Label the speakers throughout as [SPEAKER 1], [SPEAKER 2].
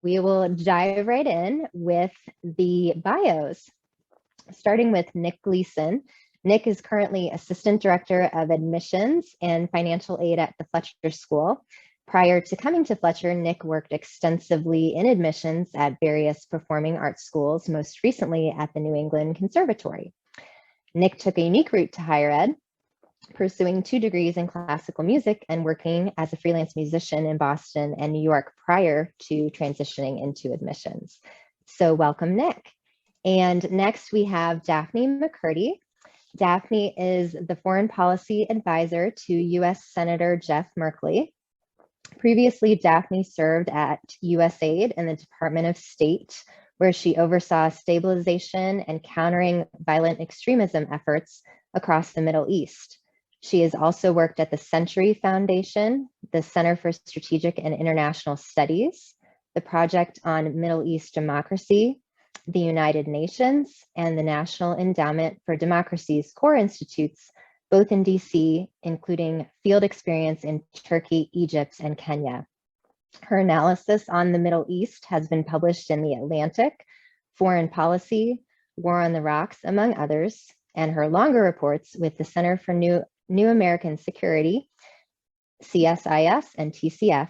[SPEAKER 1] We will dive right in with the bios, starting with Nick Gleason. Nick is currently Assistant Director of Admissions and Financial Aid at the Fletcher School. Prior to coming to Fletcher, Nick worked extensively in admissions at various performing arts schools, most recently at the New England Conservatory. Nick took a unique route to higher ed, pursuing 2 degrees in classical music and working as a freelance musician in Boston and New York prior to transitioning into admissions. So welcome, Nick. And next we have Daphne McCurdy. Daphne is the Foreign Policy Advisor to U.S. Senator Jeff Merkley. Previously, Daphne served at USAID in the Department of State, where she oversaw stabilization and countering violent extremism efforts across the Middle East. She has also worked at the Century Foundation, the Center for Strategic and International Studies, the Project on Middle East Democracy, the United Nations, and the National Endowment for Democracy's core institutes, both in DC, including field experience in Turkey, Egypt, and Kenya. Her analysis on the Middle East has been published in The Atlantic, Foreign Policy, War on the Rocks, among others, and her longer reports with the Center for New American Security, CSIS, and TCF.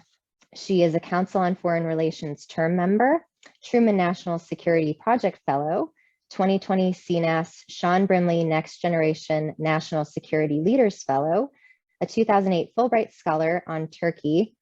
[SPEAKER 1] She is a Council on Foreign Relations term member, Truman National Security Project Fellow, 2020 CNAS Sean Brimley Next Generation National Security Leaders Fellow, a 2008 Fulbright Scholar on Turkey,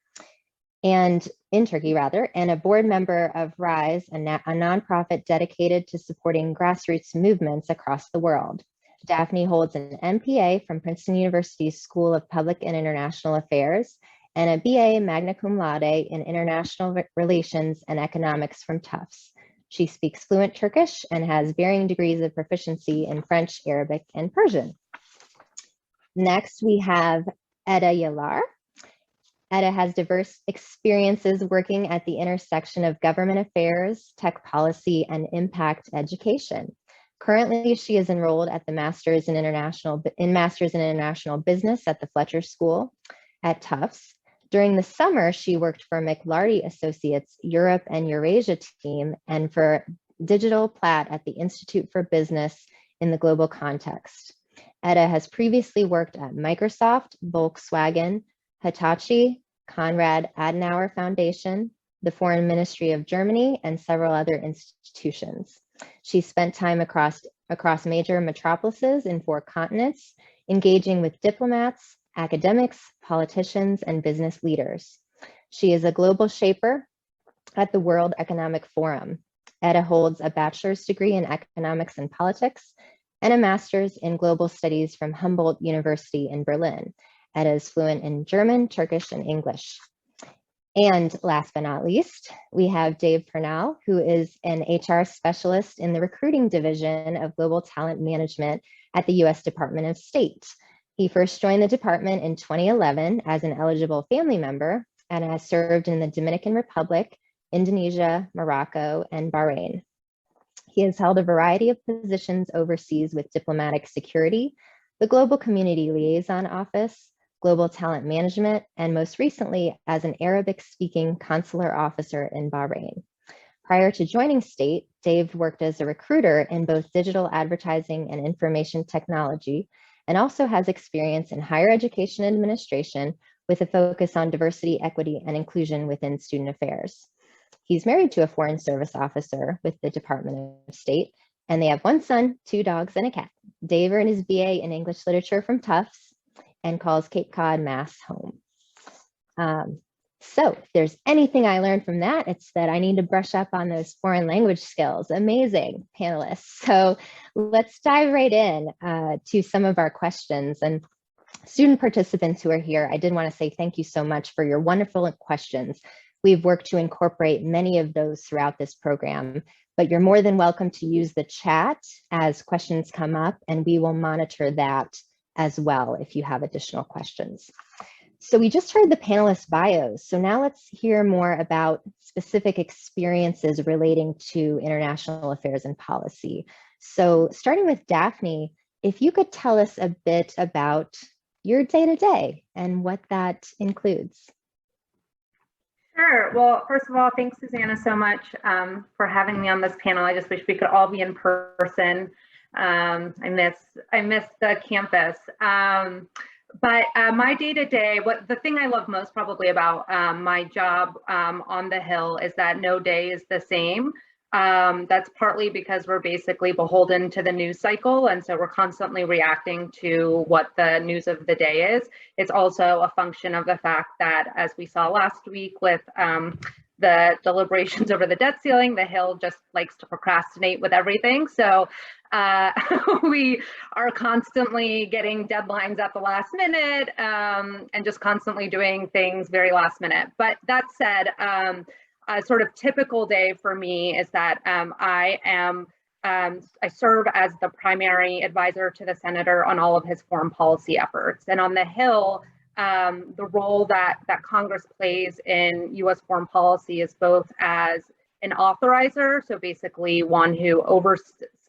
[SPEAKER 1] and a board member of RISE, a nonprofit dedicated to supporting grassroots movements across the world. Daphne holds an MPA from Princeton University's School of Public and International Affairs and a BA magna cum laude in International Relations and Economics from Tufts. She speaks fluent Turkish and has varying degrees of proficiency in French, Arabic, and Persian. Next, we have Eda Yilar. Eda has diverse experiences working at the intersection of government affairs, tech policy, and impact education. Currently, she is enrolled at the Masters in International Business at the Fletcher School at Tufts. During the summer, she worked for McLarty Associates Europe and Eurasia team and for Digital Plat at the Institute for Business in the global context. Eda has previously worked at Microsoft, Volkswagen, Hitachi, Konrad Adenauer Foundation, the Foreign Ministry of Germany, and several other institutions. She spent time across major metropolises in 4 continents, engaging with diplomats, academics, politicians, and business leaders. She is a global shaper at the World Economic Forum. Eda holds a bachelor's degree in economics and politics and a master's in global studies from Humboldt University in Berlin. Eda is fluent in German, Turkish, and English. And last but not least, we have Dave Pernal, who is an HR specialist in the recruiting division of global talent management at the US Department of State. He first joined the department in 2011 as an eligible family member and has served in the Dominican Republic, Indonesia, Morocco, and Bahrain. He has held a variety of positions overseas with diplomatic security, the Global Community Liaison Office, Global Talent Management, and most recently as an Arabic-speaking consular officer in Bahrain. Prior to joining State, Dave worked as a recruiter in both digital advertising and information technology, and also has experience in higher education administration with a focus on diversity, equity, and inclusion within student affairs. He's married to a Foreign Service officer with the Department of State, and they have 1 son, 2 dogs, and a cat. Dave earned his BA in English Literature from Tufts and calls Cape Cod, Mass home. So if there's anything I learned from that, it's that I need to brush up on those foreign language skills. Amazing, panelists. So let's dive right in to some of our questions. And student participants who are here, I did want to say thank you so much for your wonderful questions. We've worked to incorporate many of those throughout this program, but you're more than welcome to use the chat as questions come up, and we will monitor that as well if you have additional questions. So we just heard the panelists' bios. So now let's hear more about specific experiences relating to international affairs and policy. So starting with Daphne, if you could tell us a bit about your day-to-day and what that includes.
[SPEAKER 2] Sure. Well, first of all, thanks, Susannah, so much for having me on this panel. I just wish we could all be in person. I miss the campus. But my day-to-day, the thing I love most probably about my job on the Hill is that no day is the same. That's partly because we're basically beholden to the news cycle, and so we're constantly reacting to what the news of the day is. It's also a function of the fact that, as we saw last week with the deliberations over the debt ceiling, the Hill just likes to procrastinate with everything. So we are constantly getting deadlines at the last minute and just constantly doing things very last minute. But that said, a sort of typical day for me is that I serve as the primary advisor to the senator on all of his foreign policy efforts. And on the Hill, the role that Congress plays in U.S. foreign policy is both as an authorizer, so basically one who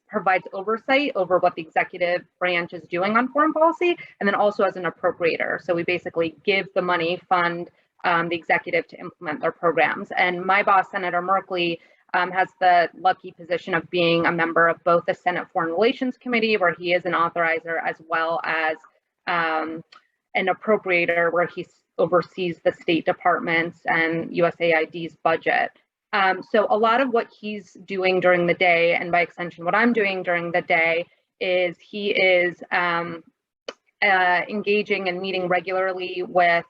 [SPEAKER 2] provides oversight over what the executive branch is doing on foreign policy, and then also as an appropriator. So we basically give the money, fund the executive to implement their programs. And my boss, Senator Merkley, has the lucky position of being a member of both the Senate Foreign Relations Committee, where he is an authorizer, as well as an appropriator, where he oversees the State Department's and USAID's budget. So a lot of what he's doing during the day, and by extension what I'm doing during the day, is he is engaging and meeting regularly with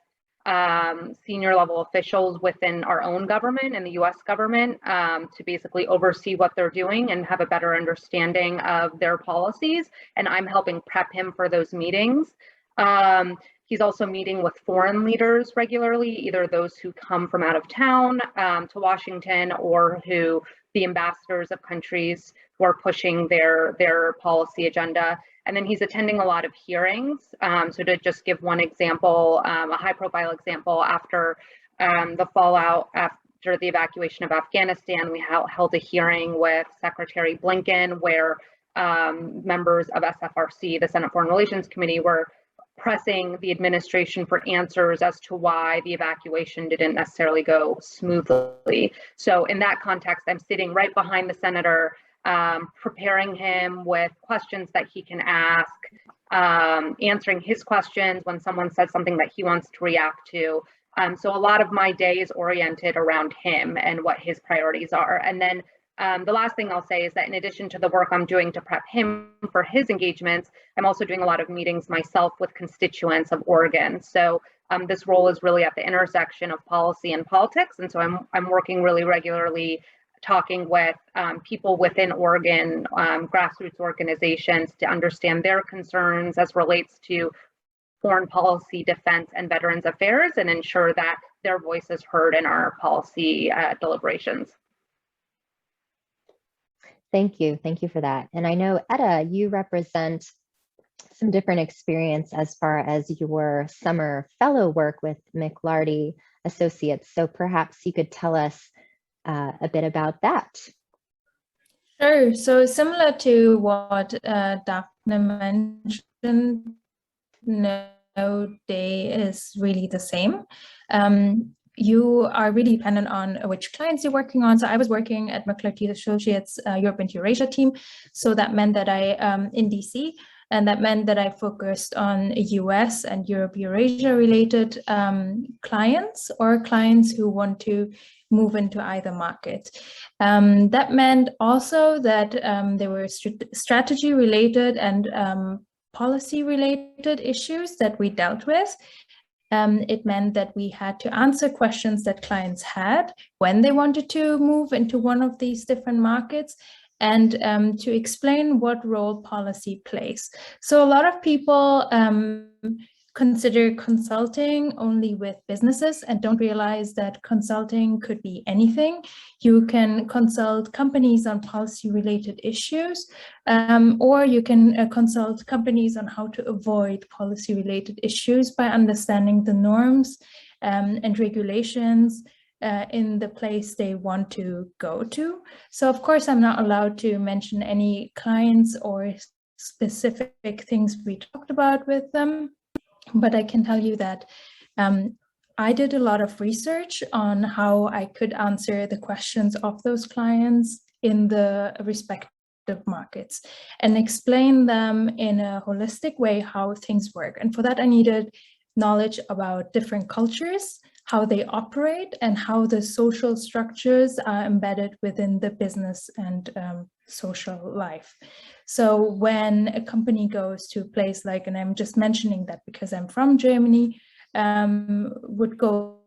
[SPEAKER 2] senior level officials within our own government and the US government to basically oversee what they're doing and have a better understanding of their policies. And I'm helping prep him for those meetings. He's also meeting with foreign leaders regularly, either those who come from out of town to Washington, or who the ambassadors of countries who are pushing their policy agenda. And then he's attending a lot of hearings. So to just give one example, a high profile example, after the fallout after the evacuation of Afghanistan, we held a hearing with Secretary Blinken, where members of SFRC, the Senate Foreign Relations Committee, were pressing the administration for answers as to why the evacuation didn't necessarily go smoothly. So in that context, I'm sitting right behind the senator, preparing him with questions that he can ask, answering his questions when someone says something that he wants to react to. So a lot of my day is oriented around him and what his priorities are. And then the last thing I'll say is that in addition to the work I'm doing to prep him for his engagements, I'm also doing a lot of meetings myself with constituents of Oregon. So this role is really at the intersection of policy and politics. And so I'm working really regularly, talking with people within Oregon, grassroots organizations, to understand their concerns as relates to foreign policy, defense, and veterans affairs, and ensure that their voice is heard in our policy deliberations.
[SPEAKER 1] Thank you for that. And I know, Eda, you represent some different experience as far as your summer fellow work with McLarty Associates. So perhaps you could tell us a bit about that.
[SPEAKER 3] Sure. So similar to what Daphne mentioned, no day is really the same. You are really dependent on which clients you're working on. So I was working at McLarty Associates Europe and Eurasia team. So that meant that I, in DC, and that meant that I focused on US and Europe Eurasia related clients, or clients who want to move into either market. That meant also that there were strategy related and policy related issues that we dealt with. It meant that we had to answer questions that clients had when they wanted to move into one of these different markets, and to explain what role policy plays. So a lot of people consider consulting only with businesses and don't realize that consulting could be anything. You can consult companies on policy related issues, or you can consult companies on how to avoid policy related issues by understanding the norms and regulations in the place they want to go to. So of course, I'm not allowed to mention any clients or specific things we talked about with them, but I can tell you that I did a lot of research on how I could answer the questions of those clients in the respective markets and explain them in a holistic way how things work. And for that, I needed knowledge about different cultures, how they operate, and how the social structures are embedded within the business and social life. So when a company goes to a place like, and I'm just mentioning that because I'm from Germany, would go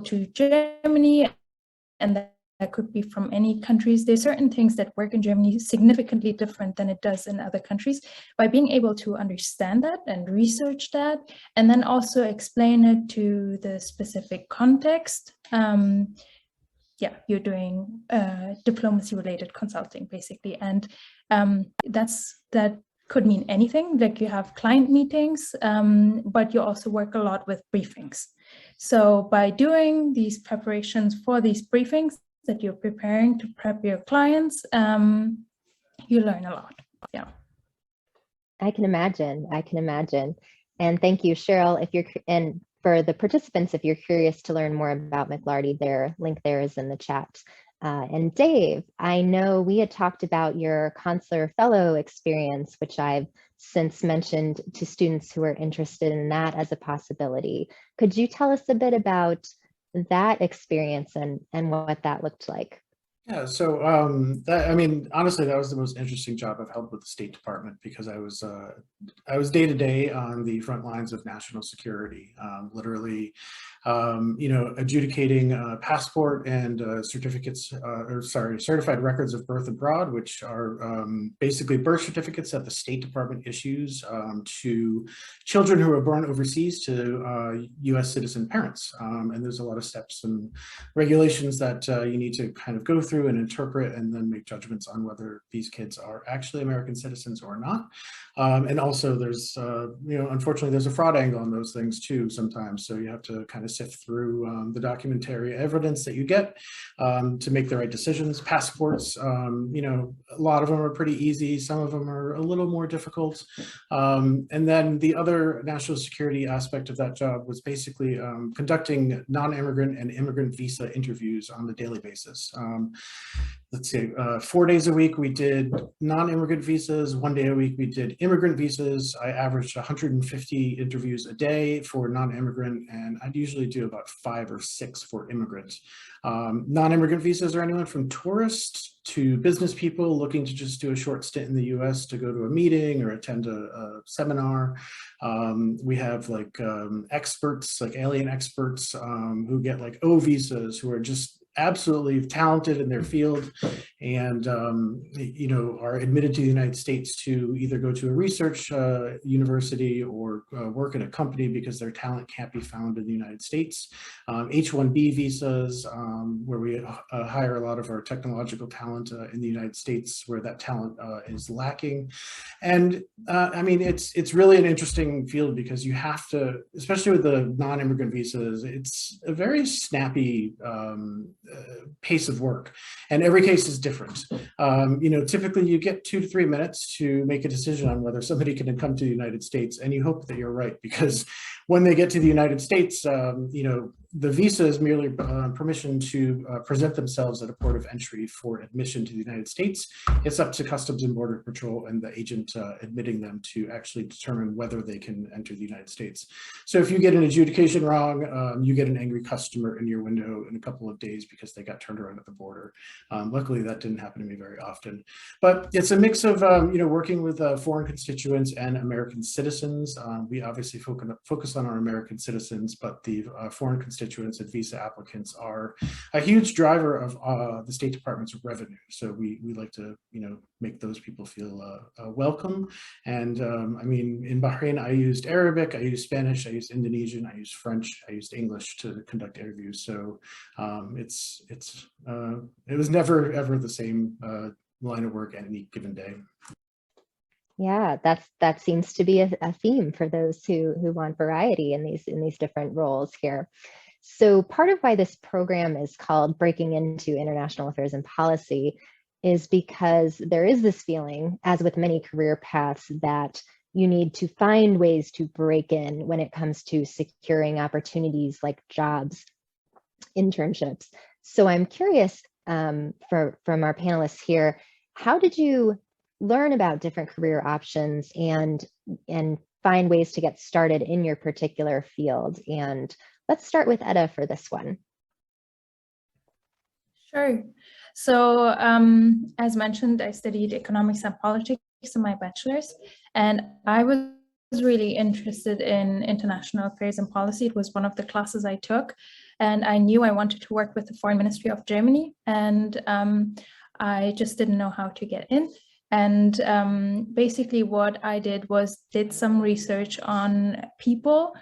[SPEAKER 3] to Germany, and that could be from any countries. There's certain things that work in Germany significantly different than it does in other countries. By being able to understand that and research that, and then also explain it to the specific context, yeah, you're doing diplomacy-related consulting, basically. And that could mean anything, like you have client meetings, but you also work a lot with briefings. So by doing these preparations for these briefings that you're preparing to prep your clients, you learn a lot. Yeah.
[SPEAKER 1] I can imagine. And thank you, Sheryl. And for the participants, if you're curious to learn more about McLarty, their link there is in the chat. And Dave, I know we had talked about your consular fellow experience, which I've since mentioned to students who are interested in that as a possibility. Could you tell us a bit about that experience and what that looked like?
[SPEAKER 4] Yeah, so I mean, honestly, that was the most interesting job I've held with the State Department, because I was day to day on the front lines of national security, literally, you know, adjudicating passport and certified records of birth abroad, which are basically birth certificates that the State Department issues to children who are born overseas to U.S. citizen parents. And there's a lot of steps and regulations that you need to kind of go through and interpret, and then make judgments on whether these kids are actually American citizens or not. And also there's, you know, unfortunately there's a fraud angle on those things too sometimes. So you have to kind of sift through the documentary evidence that you get to make the right decisions. Passports, you know, a lot of them are pretty easy. Some of them are a little more difficult. And then the other national security aspect of that job was basically conducting non-immigrant and immigrant visa interviews on a daily basis. Let's see, 4 days a week we did non-immigrant visas, 1 day a week we did immigrant visas. I averaged 150 interviews a day for non-immigrant, and I'd usually do about 5 or 6 for immigrants. Non-immigrant visas are anyone from tourists to business people looking to just do a short stint in the US to go to a meeting or attend a seminar. We have like experts, like alien experts who get like O visas, who are just absolutely talented in their field and you know, are admitted to the United States to either go to a research university or work at a company because their talent can't be found in the United States. H-1B visas, where we hire a lot of our technological talent in the United States where that talent is lacking. And I mean, it's really an interesting field because you have to, especially with the non-immigrant visas, it's a very snappy pace of work, and every case is different. You know, typically you get 2 to 3 minutes to make a decision on whether somebody can come to the United States, and you hope that you're right, because when they get to the United States, you know, the visa is merely permission to present themselves at a port of entry for admission to the United States. It's up to Customs and Border Patrol and the agent admitting them to actually determine whether they can enter the United States. So if you get an adjudication wrong, you get an angry customer in your window in a couple of days because they got turned around at the border. Luckily, that didn't happen to me very often. But it's a mix of, you know, working with foreign constituents and American citizens. We obviously focus on our American citizens, but the foreign constituents and visa applicants are a huge driver of the State Department's revenue. So we like to, you know, make those people feel welcome. And I mean, in Bahrain, I used Arabic, I used Spanish, I used Indonesian, I used French, I used English to conduct interviews. So it was never ever the same line of work any given day.
[SPEAKER 1] Yeah, that seems to be a theme for those who want variety in these different roles here. So part of why this program is called Breaking into International Affairs and Policy is because there is this feeling, as with many career paths, that you need to find ways to break in when it comes to securing opportunities like jobs, internships. So I'm curious from our panelists here, how did you learn about different career options and find ways to get started in your particular field? And let's start with Eda for this one.
[SPEAKER 3] Sure. So as mentioned, I studied economics and politics in my bachelor's, and I was really interested in international affairs and policy. It was one of the classes I took, and I knew I wanted to work with the Foreign Ministry of Germany, and I just didn't know how to get in. And basically what I did was did some research on people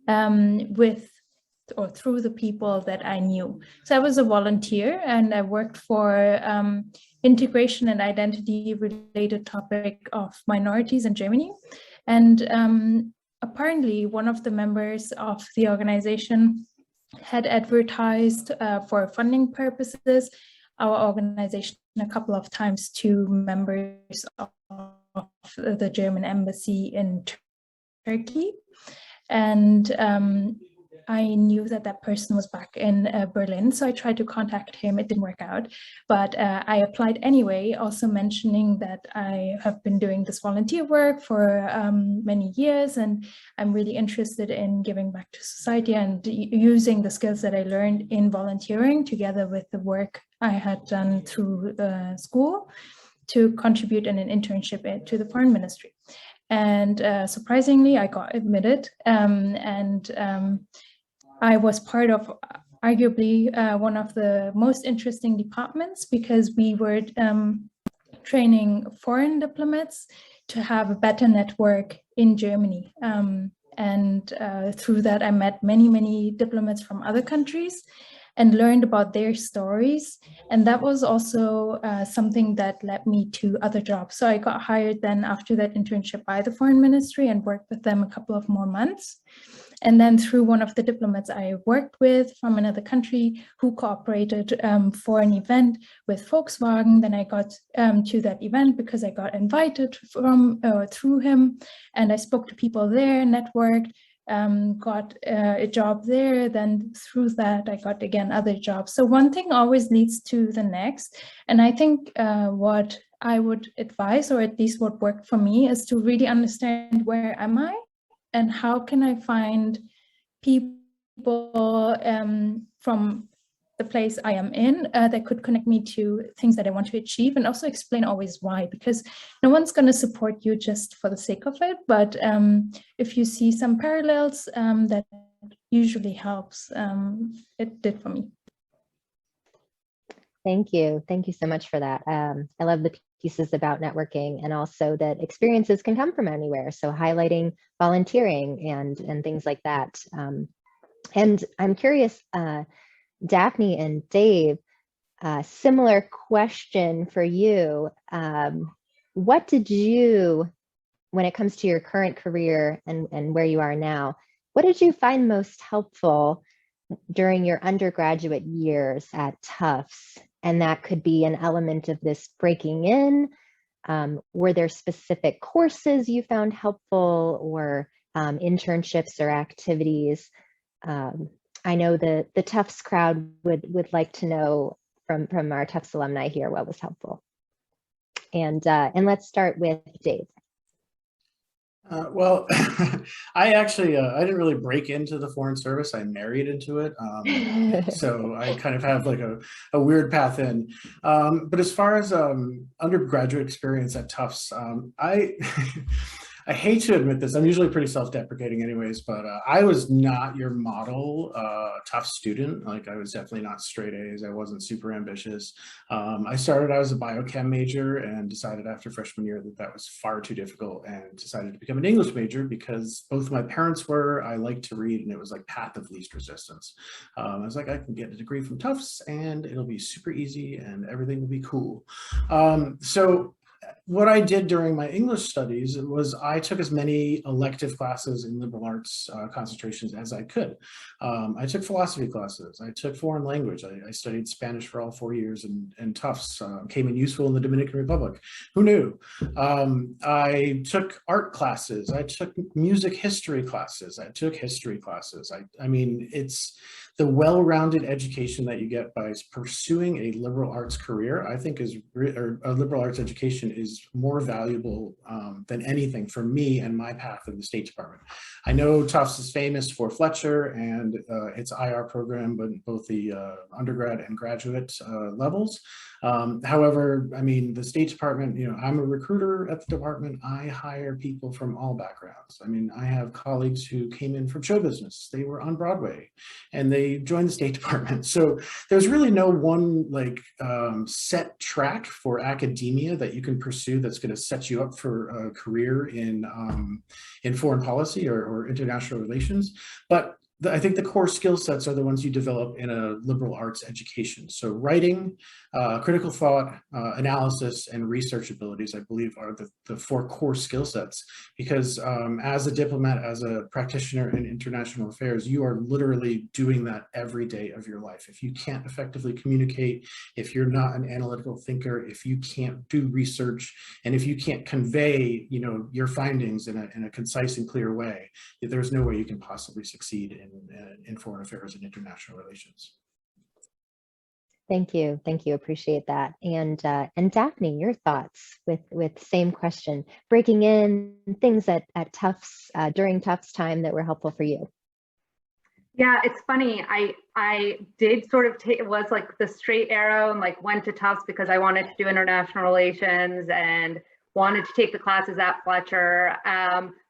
[SPEAKER 3] through the people that I knew. So I was a volunteer and I worked for integration and identity related topic of minorities in Germany. And apparently one of the members of the organization had advertised for funding purposes our organization a couple of times to members of the German embassy in Turkey. And I knew that that person was back in Berlin, so I tried to contact him. It didn't work out, but I applied anyway, also mentioning that I have been doing this volunteer work for many years, and I'm really interested in giving back to society and using the skills that I learned in volunteering together with the work I had done through the school to contribute in an internship to the Foreign Ministry. And surprisingly, I got admitted, and I was part of arguably one of the most interesting departments, because we were training foreign diplomats to have a better network in Germany. And through that, I met many diplomats from other countries and learned about their stories. And that was also something that led me to other jobs. So I got hired then after that internship by the Foreign Ministry and worked with them a couple of more months. And then through one of the diplomats I worked with from another country who cooperated for an event with Volkswagen, then I got to that event because I got invited through him, and I spoke to people there, networked, got a job there. Then through that, I got again other jobs. So one thing always leads to the next. And I think what I would advise, or at least what worked for me, is to really understand where am I and how can I find people from the place I am in that could connect me to things that I want to achieve, and also explain always why, because no one's going to support you just for the sake of it. But if you see some parallels, that usually helps. It did for me.
[SPEAKER 1] Thank you. Thank you so much for that. I love the pieces about networking, and also that experiences can come from anywhere. So highlighting volunteering and things like that. And I'm curious, Daphne and Dave, similar question for you. What did you, when it comes to your current career and where you are now, what did you find most helpful during your undergraduate years at Tufts? And that could be an element of this breaking in. Were there specific courses you found helpful, or internships or activities? I know the Tufts crowd would like to know from our Tufts alumni here what was helpful. And let's start with Dave.
[SPEAKER 4] Well, I actually, I didn't really break into the Foreign Service. I married into it. So I kind of have like a weird path in. But as far as undergraduate experience at Tufts, I hate to admit this, I'm usually pretty self-deprecating anyways, but I was not your model Tufts student. Like, I was definitely not straight A's. I wasn't super ambitious. I started out as a biochem major and decided after freshman year that was far too difficult, and decided to become an English major because both my parents were. I liked to read, and it was like path of least resistance. I was like, I can get a degree from Tufts and it'll be super easy and everything will be cool. So what I did during my English studies was I took as many elective classes in liberal arts concentrations as I could. I took philosophy classes. I took foreign language. I studied Spanish for all 4 years in Tufts. Came in useful in the Dominican Republic. Who knew? I took art classes. I took music history classes. I took history classes. I mean, it's the well-rounded education that you get by pursuing a liberal arts career, I think or a liberal arts education is more valuable than anything for me and my path in the State Department. I know Tufts is famous for Fletcher and its IR program, but both the undergrad and graduate levels. However, I mean, the State Department, you know, I'm a recruiter at the department. I hire people from all backgrounds. I mean, I have colleagues who came in from show business. They were on Broadway and they joined the State Department. So there's really no one like set track for academia that you can pursue that's going to set you up for a career in foreign policy or international relations. But I think the core skill sets are the ones you develop in a liberal arts education. So writing, critical thought, analysis, and research abilities, I believe, are the 4 core skill sets. Because as a diplomat, as a practitioner in international affairs, you are literally doing that every day of your life. If you can't effectively communicate, if you're not an analytical thinker, if you can't do research, and if you can't convey, you know, your findings in a concise and clear way, there's no way you can possibly succeed in foreign affairs and international relations.
[SPEAKER 1] Thank you. Appreciate that. And Daphne, your thoughts with same question, breaking in things at Tufts during Tufts time that were helpful for you.
[SPEAKER 2] Yeah, it's funny. I did sort of take, it was like the straight arrow and like went to Tufts because I wanted to do international relations and wanted to take the classes at Fletcher.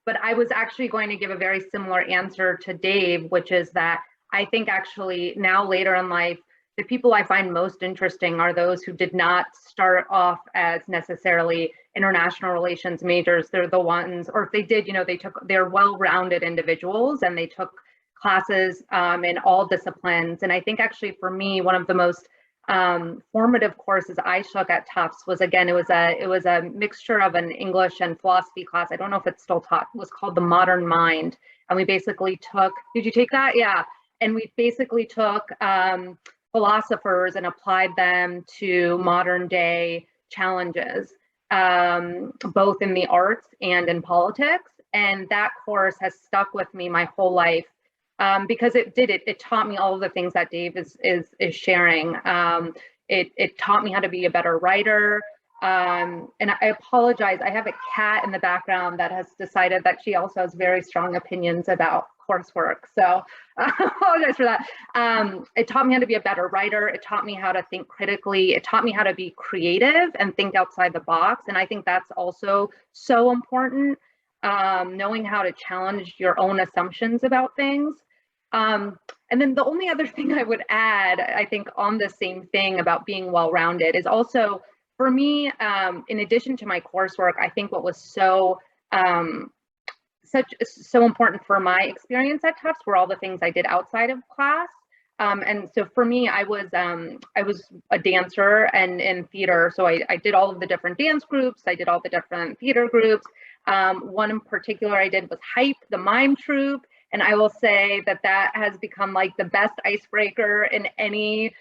[SPEAKER 2] But I was actually going to give a very similar answer to Dave, which is that I think actually now later in life, the people I find most interesting are those who did not start off as necessarily international relations majors. They're the ones, or if they did, you know, they're well-rounded individuals and they took classes in all disciplines. And I think actually for me, one of the most formative courses I took at Tufts was, again, it was a mixture of an English and philosophy class. I don't know if it's still taught. It was called The Modern Mind. And we basically took, did you take that? Yeah. And we basically took philosophers and applied them to modern day challenges, both in the arts and in politics. And that course has stuck with me my whole life. Because it taught me all of the things that Dave is sharing. It taught me how to be a better writer. And I apologize, I have a cat in the background that has decided that she also has very strong opinions about coursework. So I apologize for that. It taught me how to be a better writer. It taught me how to think critically. It taught me how to be creative and think outside the box. And I think that's also so important. Knowing how to challenge your own assumptions about things. And then the only other thing I would add, I think on the same thing about being well-rounded is also, for me, in addition to my coursework, I think what was so important for my experience at Tufts were all the things I did outside of class. And so for me, I was a dancer and in theater. So I did all of the different dance groups. I did all the different theater groups. One in particular I did was Hype, the mime troupe. And I will say that has become like the best icebreaker in any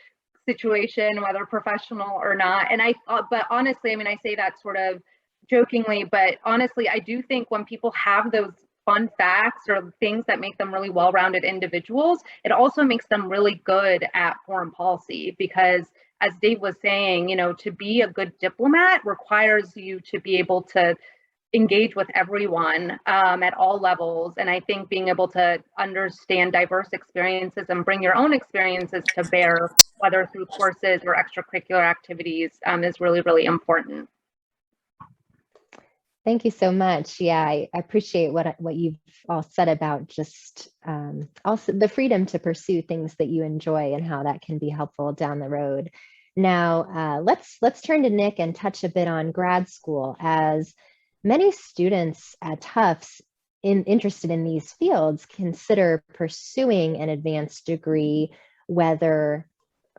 [SPEAKER 2] situation, whether professional or not. And but honestly, I mean, I say that sort of jokingly, but honestly, I do think when people have those fun facts or things that make them really well-rounded individuals, it also makes them really good at foreign policy, because as Dave was saying, you know, to be a good diplomat requires you to be able to engage with everyone at all levels. And I think being able to understand diverse experiences and bring your own experiences to bear, whether through courses or extracurricular activities, is really, really important.
[SPEAKER 1] Thank you so much. Yeah, I appreciate what you've all said about just also the freedom to pursue things that you enjoy and how that can be helpful down the road. Now, let's turn to Nick and touch a bit on grad school, as many students at Tufts interested in these fields consider pursuing an advanced degree, whether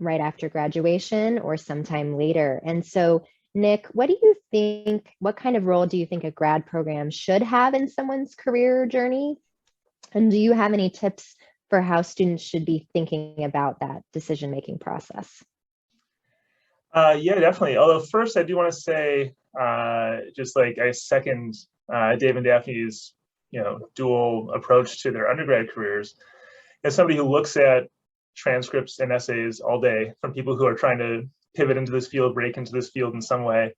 [SPEAKER 1] right after graduation or sometime later. And so Nick, what kind of role do you think a grad program should have in someone's career journey? And do you have any tips for how students should be thinking about that decision-making process?
[SPEAKER 5] Yeah, definitely. Although first I do want to say, just like I second Dave and Daphne's, dual approach to their undergrad careers. As somebody who looks at transcripts and essays all day from people who are trying to pivot into this field, break into this field in some way,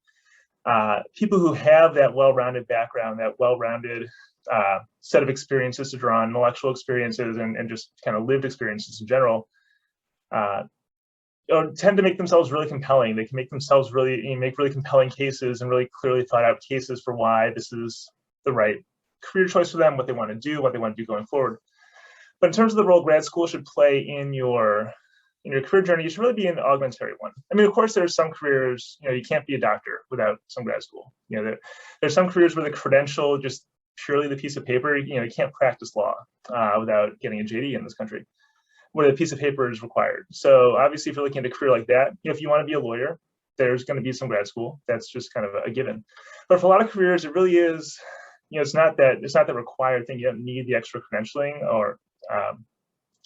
[SPEAKER 5] people who have that well-rounded background, that well-rounded set of experiences to draw on, intellectual experiences and just kind of lived experiences in general, tend to make themselves really compelling. They can make themselves make really compelling cases and really clearly thought out cases for why this is the right career choice for them, what they want to do, what they want to do going forward. But in terms of the role grad school should play in your career journey, you should really be an augmentary one. I mean, of course, there's some careers, you can't be a doctor without some grad school. There's some careers where the credential, just purely the piece of paper, you can't practice law without getting a JD in this country, where the piece of paper is required. So obviously, if you're looking at a career like that, if you want to be a lawyer, there's going to be some grad school. That's just kind of a given. But for a lot of careers, it really is, it's not the required thing. You don't need the extra credentialing or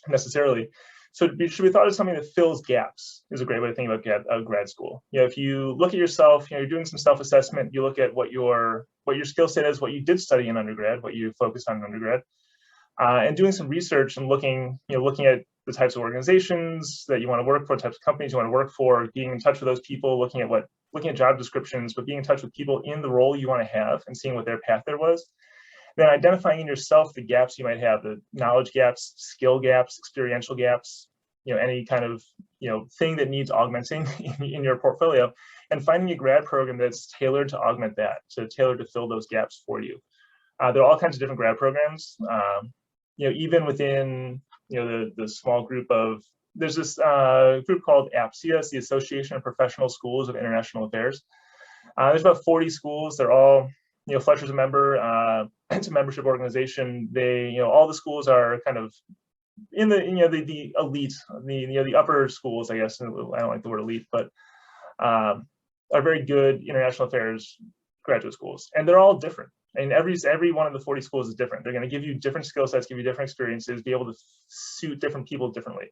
[SPEAKER 5] necessarily. So it should be thought of something that fills gaps is a great way to think about grad school. If you look at yourself, you're doing some self-assessment, you look at what your skill set is, what you did study in undergrad, what you focused on in undergrad, and doing some research and looking at the types of organizations that you want to work for, types of companies you want to work for, being in touch with those people, looking at job descriptions, but being in touch with people in the role you want to have and seeing what their path there was. Then identifying in yourself the gaps you might have, the knowledge gaps, skill gaps, experiential gaps, any kind of thing that needs augmenting in your portfolio, and finding a grad program that's tailored to augment that, tailored to fill those gaps for you. There are all kinds of different grad programs. Even within the small group of, there's this group called APSIA, it's the Association of Professional Schools of International Affairs. There's about 40 schools. They're all, Fletcher's a member. It's a membership organization. They, all the schools are kind of in the, the elite, the upper schools, I guess. I don't like the word elite, but are very good international affairs graduate schools, and they're all different. And every one of the 40 schools is different. They're going to give you different skill sets, give you different experiences, be able to suit different people differently.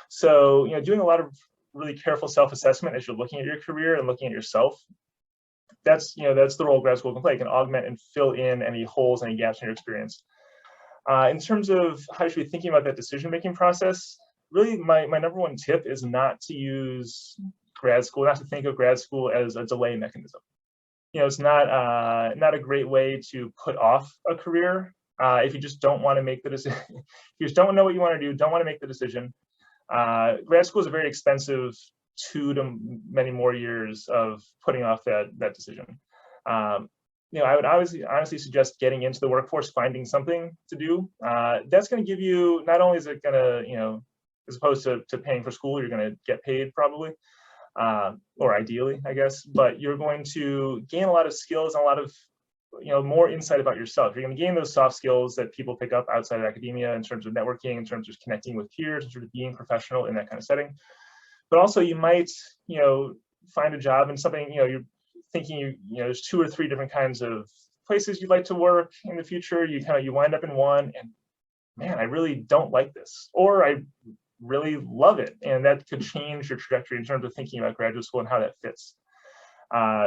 [SPEAKER 5] So, doing a lot of really careful self-assessment as you're looking at your career and looking at yourself, that's the role grad school can play. It can augment and fill in any holes, any gaps in your experience. In terms of how you should be thinking about that decision-making process, really my number one tip is not to use grad school, not to think of grad school as a delay mechanism. It's not a great way to put off a career if you just don't want to make the decision. If you just don't know what you want to do, don't want to make the decision. Grad school is a very expensive 2 to many more years of putting off that decision. I would honestly suggest getting into the workforce, finding something to do. That's going to give you, not only is it going to, as opposed to paying for school, you're going to get paid probably. Or ideally, I guess, but you're going to gain a lot of skills and a lot of, more insight about yourself. You're going to gain those soft skills that people pick up outside of academia in terms of networking, in terms of connecting with peers, in terms of being professional in that kind of setting. But also you might, find a job in something, you're thinking, there's 2 or 3 different kinds of places you'd like to work in the future. You wind up in one and, man, I really don't like this, or I really love it, and that could change your trajectory in terms of thinking about graduate school and how that fits.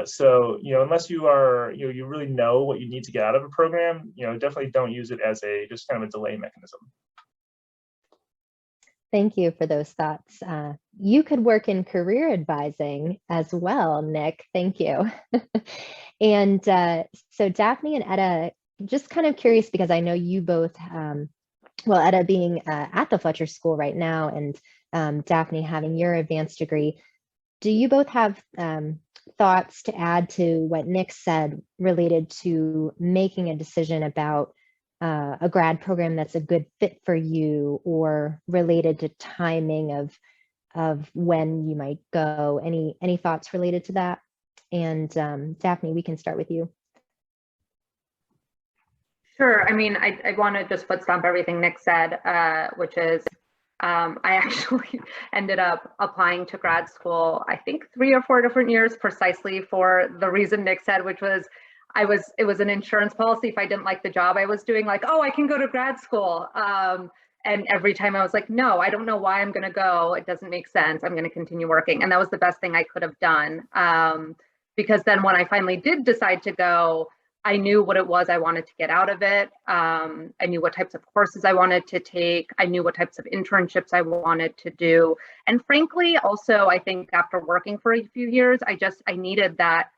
[SPEAKER 5] So unless you are you really know what you need to get out of a program, definitely don't use it as just kind of a delay mechanism.
[SPEAKER 1] Thank you for those thoughts. You could work in career advising as well, Nick. Thank you. And so Daphne and Eda, just kind of curious because I know you both well, Eda being at the Fletcher School right now and Daphne having your advanced degree, do you both have thoughts to add to what Nick said related to making a decision about a grad program that's a good fit for you, or related to timing of when you might go? Any thoughts related to that? And Daphne, we can start with you.
[SPEAKER 2] Sure. I mean, I want to just foot stomp everything Nick said, which is I actually ended up applying to grad school, I think 3 or 4 different years, precisely for the reason Nick said, which was it was an insurance policy. If I didn't like the job I was doing, like, oh, I can go to grad school. And every time I was like, no, I don't know why I'm going to go. It doesn't make sense. I'm going to continue working. And that was the best thing I could have done. Because then when I finally did decide to go, I knew what it was I wanted to get out of it. I knew what types of courses I wanted to take. I knew what types of internships I wanted to do. And frankly, also, I think after working for a few years, I needed that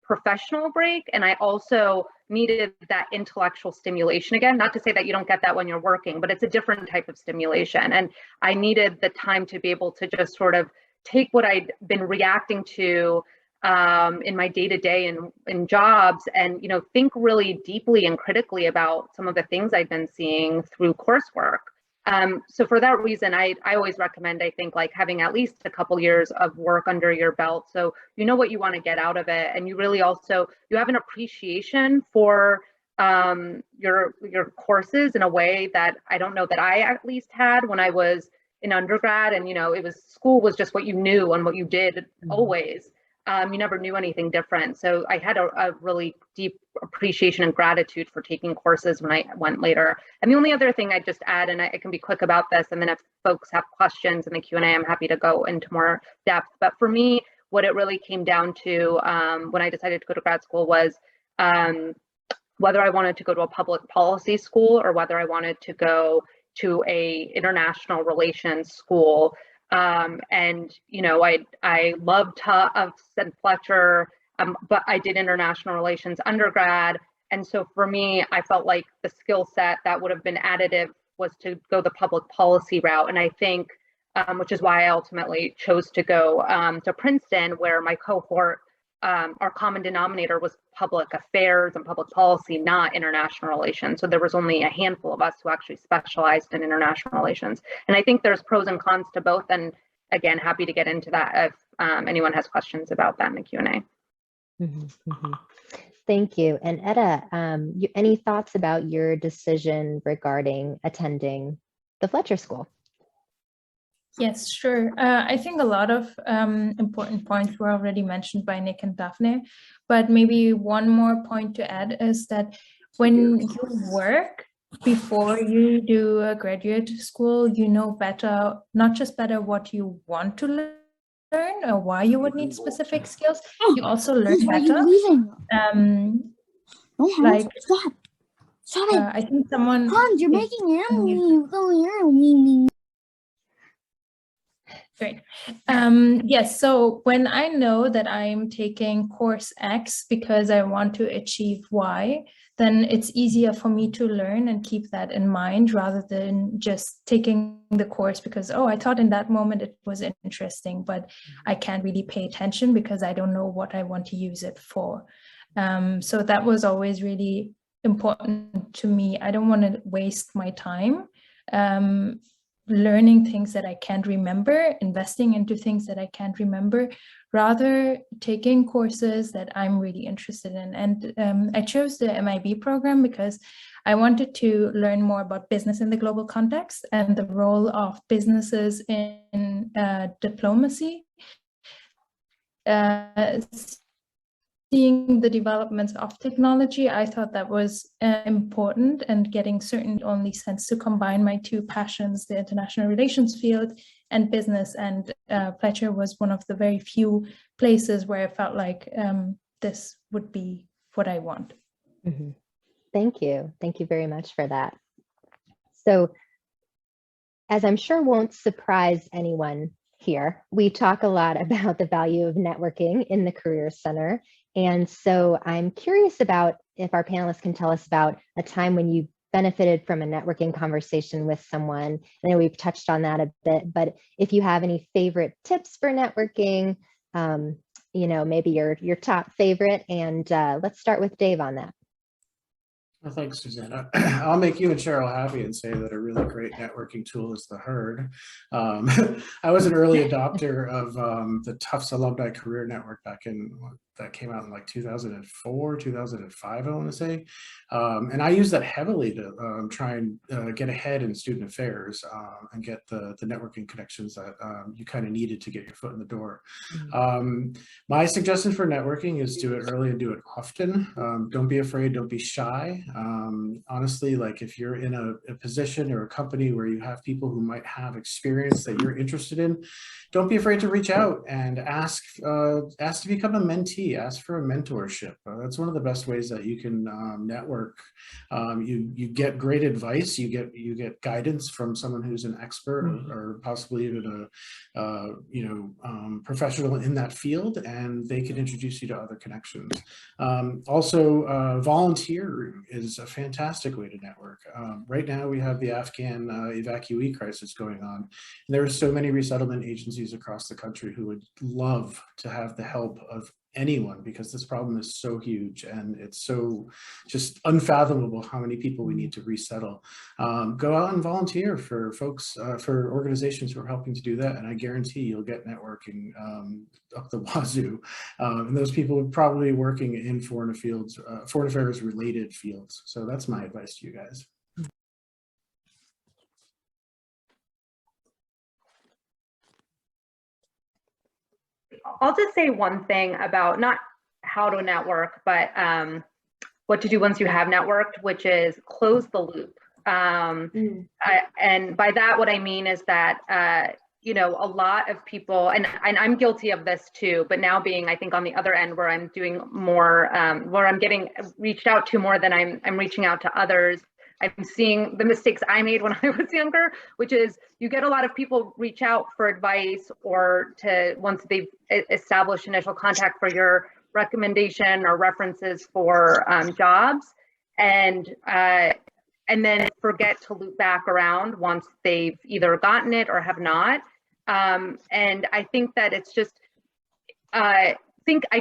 [SPEAKER 2] professional break. And I also needed that intellectual stimulation again. Not to say that you don't get that when you're working, but it's a different type of stimulation. And I needed the time to be able to just sort of take what I'd been reacting to in my day-to-day and in jobs, and think really deeply and critically about some of the things I've been seeing through coursework. So for that reason, I always recommend, I think, like having at least a couple years of work under your belt, so you know what you want to get out of it, and you really also you have an appreciation for your courses in a way that I don't know that I at least had when I was in undergrad, and it was school was just what you knew and what you did always. You never knew anything different. So I had a really deep appreciation and gratitude for taking courses when I went later. And the only other thing I'd just add, and I can be quick about this, and then if folks have questions in the Q&A, I'm happy to go into more depth. But for me, what it really came down to when I decided to go to grad school was whether I wanted to go to a public policy school or whether I wanted to go to a international relations school. And I loved Tufts and Fletcher, but I did international relations undergrad. And so for me, I felt like the skill set that would have been additive was to go the public policy route. And I think, which is why I ultimately chose to go to Princeton, where my cohort, our common denominator was public affairs and public policy, not international relations. So there was only a handful of us who actually specialized in international relations. And I think there's pros and cons to both. And again, happy to get into that if anyone has questions about that in the Q&A.
[SPEAKER 1] Thank you. And Eda, any thoughts about your decision regarding attending the Fletcher School?
[SPEAKER 3] Yes, sure. I think a lot of important points were already mentioned by Nick and Daphne, but maybe one more point to add is that when you work before you do a graduate school, you know better, not just better what you want to learn or why you would need specific skills, you also learn better. Like,
[SPEAKER 6] Stop it.
[SPEAKER 3] I think someone...
[SPEAKER 6] Hans, you're making arrow.
[SPEAKER 3] Great. Yes, so when I know that I'm taking course X because I want to achieve Y, then it's easier for me to learn and keep that in mind rather than just taking the course because, oh, I thought in that moment it was interesting, but I can't really pay attention because I don't know what I want to use it for. So that was always really important to me. I don't want to waste my time learning things that I can't remember, investing into things that I can't remember, rather taking courses that I'm really interested in. And I chose the MIB program because I wanted to learn more about business in the global context and the role of businesses in diplomacy. Seeing the developments of technology, I thought that was important, and getting certain only sense to combine my two passions, the international relations field and business. And Fletcher was one of the very few places where I felt like this would be what I want.
[SPEAKER 1] Mm-hmm. Thank you. Thank you very much for that. So, as I'm sure won't surprise anyone here, we talk a lot about the value of networking in the Career Center. And so I'm curious about if our panelists can tell us about a time when you benefited from a networking conversation with someone. I know we've touched on that a bit, but if you have any favorite tips for networking, maybe your top favorite, and let's start with Dave on that.
[SPEAKER 4] Well, thanks, Susannah. I'll make you and Sheryl happy and say that a really great networking tool is the Herd. I was an early adopter of the Tufts Alumni Career Network that came out in like 2004, 2005, I want to say. And I use that heavily to try and get ahead in student affairs and get the networking connections that you kind of needed to get your foot in the door. My suggestion for networking is do it early and do it often. Don't be afraid, don't be shy. Honestly, like if you're in a position or a company where you have people who might have experience that you're interested in, don't be afraid to reach out and ask to become a mentee, ask for a mentorship. That's one of the best ways that you can network. You get great advice, you get guidance from someone who's an expert or possibly even a professional in that field, and they can introduce you to other connections. Also, volunteer is a fantastic way to network. Right now we have the Afghan evacuee crisis going on. And there are so many resettlement agencies across the country who would love to have the help of anyone, because this problem is so huge and it's so just unfathomable how many people we need to resettle. Go out and volunteer for folks, for organizations who are helping to do that, and I guarantee you'll get networking up the wazoo. And those people are probably working in foreign affairs related fields. So that's my advice to you guys.
[SPEAKER 2] I'll just say one thing about not how to network, but what to do once you have networked, which is close the loop. And by that, what I mean is that, you know, a lot of people, and I'm guilty of this too, but now being, I think, on the other end where I'm doing more, where I'm getting reached out to more than I'm reaching out to others, I'm seeing the mistakes I made when I was younger, which is you get a lot of people reach out for advice or to once they've established initial contact for your recommendation or references for jobs, and then forget to loop back around once they've either gotten it or have not. And I think that it's just, I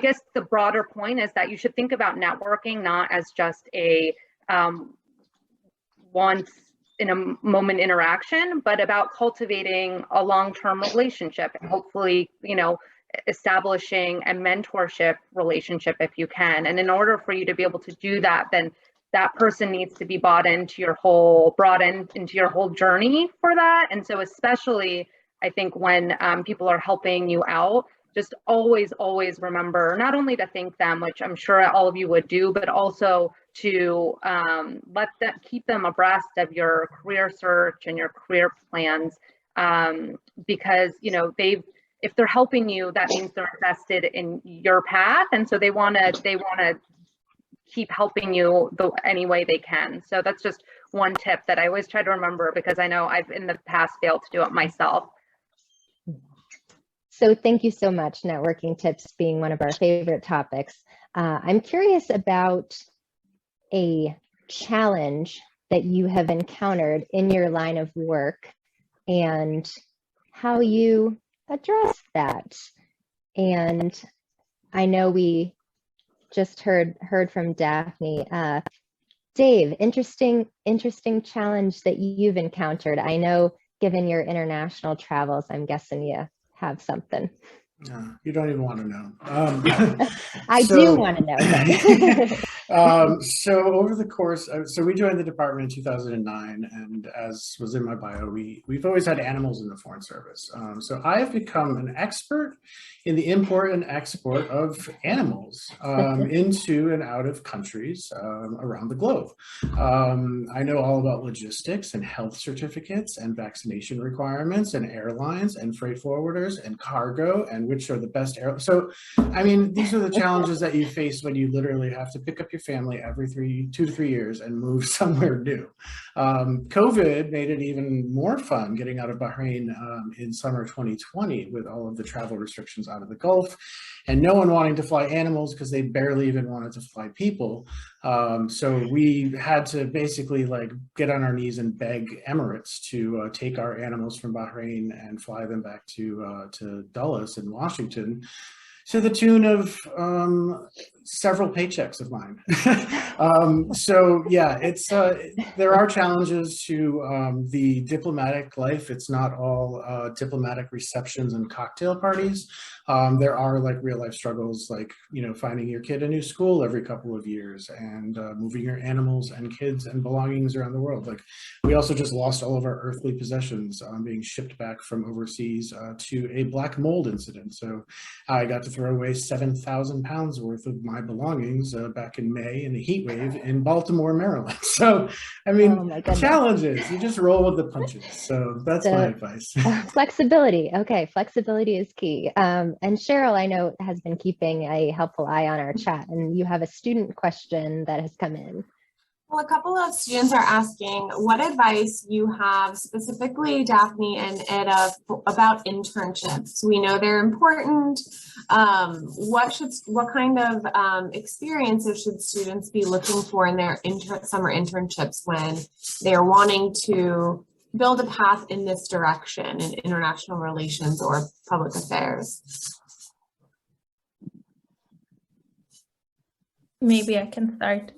[SPEAKER 2] guess the broader point is that you should think about networking not as just a once in a moment interaction, but about cultivating a long-term relationship and hopefully, you know, establishing a mentorship relationship if you can. And in order for you to be able to do that, then that person needs to be brought into your whole journey for that. And so especially, I think when people are helping you out, just always remember not only to thank them, which I'm sure all of you would do, but also to keep them abreast of your career search and your career plans, because you know if they're helping you, that means they're invested in your path, and so they want to keep helping you any way they can. So that's just one tip that I always try to remember, because I know I've in the past failed to do it myself.
[SPEAKER 1] So thank you so much, networking tips being one of our favorite topics. I'm curious about a challenge that you have encountered in your line of work and how you address that. And I know we just heard from Daphne. Dave, interesting challenge that you've encountered. I know, given your international travels, I'm guessing you have something.
[SPEAKER 4] No, you don't even want to know.
[SPEAKER 1] I do want to know.
[SPEAKER 4] So over the course, so we joined the department in 2009, and as was in my bio, we've always had animals in the Foreign Service. So I have become an expert in the import and export of animals into and out of countries around the globe. I know all about logistics and health certificates and vaccination requirements and airlines and freight forwarders and cargo and which are the best So, I mean, these are the challenges that you face when you literally have to pick up your family every 2 to 3 years and move somewhere new. COVID made it even more fun getting out of Bahrain in summer 2020 with all of the travel restrictions out of the Gulf and no one wanting to fly animals because they barely even wanted to fly people. So we had to basically like get on our knees and beg Emirates to take our animals from Bahrain and fly them back to Dulles in Washington, to the tune of several paychecks of mine. So yeah, it's there are challenges to the diplomatic life. It's not all diplomatic receptions and cocktail parties. There are like real life struggles, like, you know, finding your kid a new school every couple of years and moving your animals and kids and belongings around the world. Like, we also just lost all of our earthly possessions being shipped back from overseas to a black mold incident. So I got to throw away 7,000 pounds worth of my belongings back in May in a heat wave in Baltimore, Maryland. So, I mean, challenges, you just roll with the punches. So that's my advice.
[SPEAKER 1] Flexibility. Okay, flexibility is key. And Sheryl, I know, has been keeping a helpful eye on our chat, and you have a student question that has come in.
[SPEAKER 7] Well, a couple of students are asking what advice you have, specifically Daphne and Eda, about internships. We know they're important. What kind of experiences should students be looking for in their summer internships when they're wanting to build a path in this direction in international relations or public affairs?
[SPEAKER 3] Maybe I can start.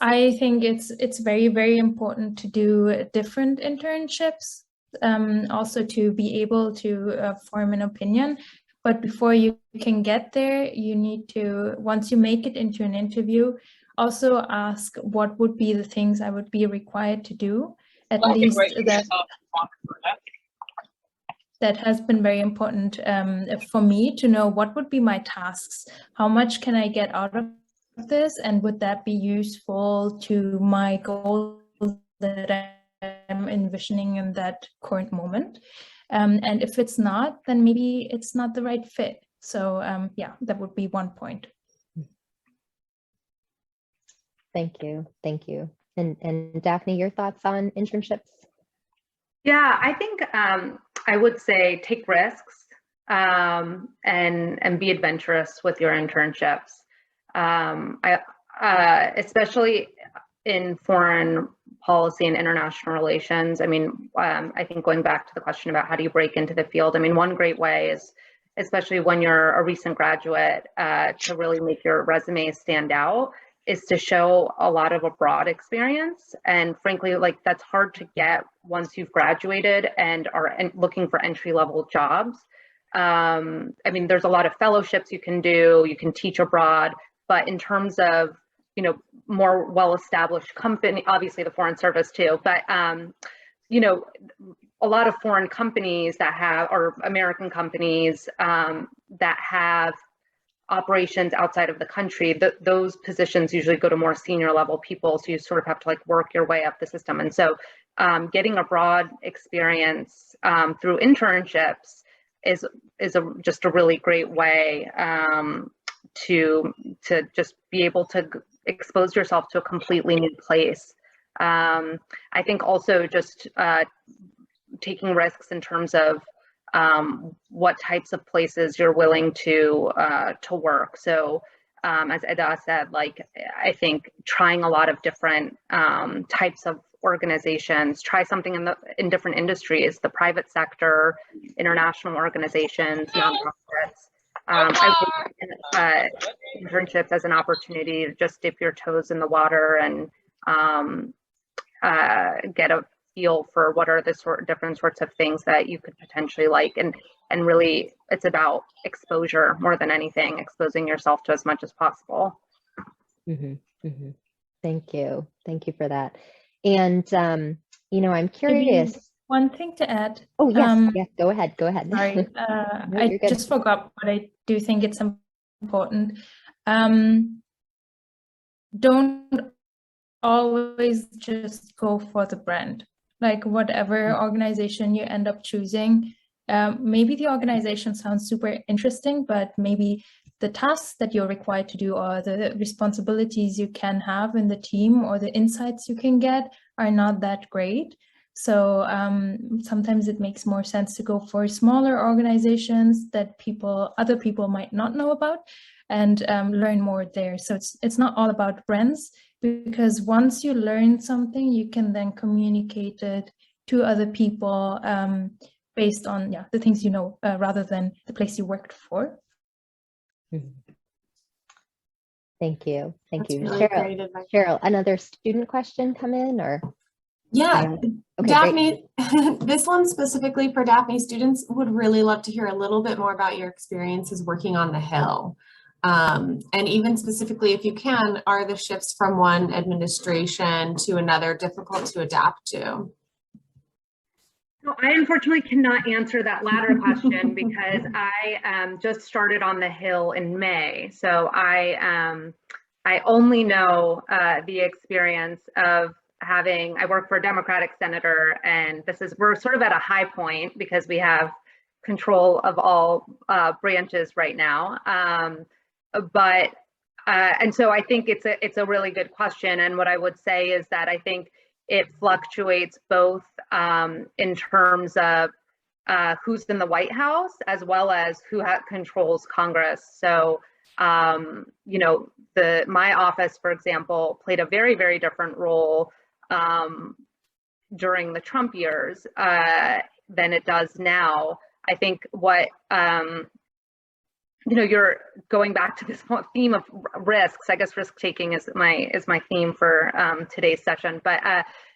[SPEAKER 3] I think it's very, very important to do different internships, also to be able to form an opinion. But before you can get there, you need to, once you make it into an interview, also ask what would be the things I would be required to do. At least that has been very important for me to know what would be my tasks, how much can I get out of this, and would that be useful to my goals that I'm envisioning in that current moment. And if it's not, then maybe it's not the right fit. So yeah, that would be one point.
[SPEAKER 1] Thank you. Thank you. And Daphne, your thoughts on internships?
[SPEAKER 2] Yeah, I think I would say take risks and be adventurous with your internships. Especially in foreign policy and international relations. I mean, I think going back to the question about how do you break into the field, I mean, one great way is, especially when you're a recent graduate, to really make your resume stand out, is to show a lot of abroad experience. And frankly, like, that's hard to get once you've graduated and are looking for entry-level jobs. I mean, there's a lot of fellowships you can do, you can teach abroad, but in terms of, you know, more well-established company, obviously the Foreign Service too, but, you know, a lot of foreign companies that have, or American companies that have operations outside of the country, those positions usually go to more senior level people. So you sort of have to like work your way up the system. And so getting a broad experience through internships is just a really great way to just be able to expose yourself to a completely new place. I think also just taking risks in terms of what types of places you're willing to work. So as Eda said, like, I think trying a lot of different types of organizations, try something in different industries, the private sector, international organizations, nonprofits. I look at internships as an opportunity to just dip your toes in the water and get a feel for what are the different sorts of things that you could potentially like, and really it's about exposure more than anything, exposing yourself to as much as possible.
[SPEAKER 1] Mm-hmm, mm-hmm. Thank you for that. And you know, I'm curious.
[SPEAKER 3] Maybe one thing to add.
[SPEAKER 1] Oh yes, yes. Go ahead.
[SPEAKER 3] Sorry,
[SPEAKER 1] No,
[SPEAKER 3] I just forgot, but I do think it's important. Don't always just go for the brand. Like, whatever organization you end up choosing, maybe the organization sounds super interesting, but maybe the tasks that you're required to do or the responsibilities you can have in the team or the insights you can get are not that great. So sometimes it makes more sense to go for smaller organizations that other people might not know about, and learn more there. So it's not all about brands, because once you learn something, you can then communicate it to other people based on the things you know, rather than the place you worked for.
[SPEAKER 1] Thank you. Thank
[SPEAKER 7] That's
[SPEAKER 1] you.
[SPEAKER 7] really great advice.
[SPEAKER 1] Cheryl, another student question come in or?
[SPEAKER 7] Yeah,
[SPEAKER 1] Okay,
[SPEAKER 7] Daphne, this one specifically for Daphne students would really love to hear a little bit more about your experiences working on the Hill. And even specifically, if you can, are the shifts from one administration to another difficult to adapt to?
[SPEAKER 2] So I unfortunately cannot answer that latter question because I just started on the Hill in May. So I only know the experience of I work for a Democratic senator, and we're sort of at a high point because we have control of all branches right now. And so I think it's a really good question. And what I would say is that I think it fluctuates both in terms of who's in the White House as well as who controls Congress. So, you know, my office, for example, played a very, very different role during the Trump years than it does now. I think what, you know, you're going back to this theme of risks. I guess risk taking is my theme for today's session. But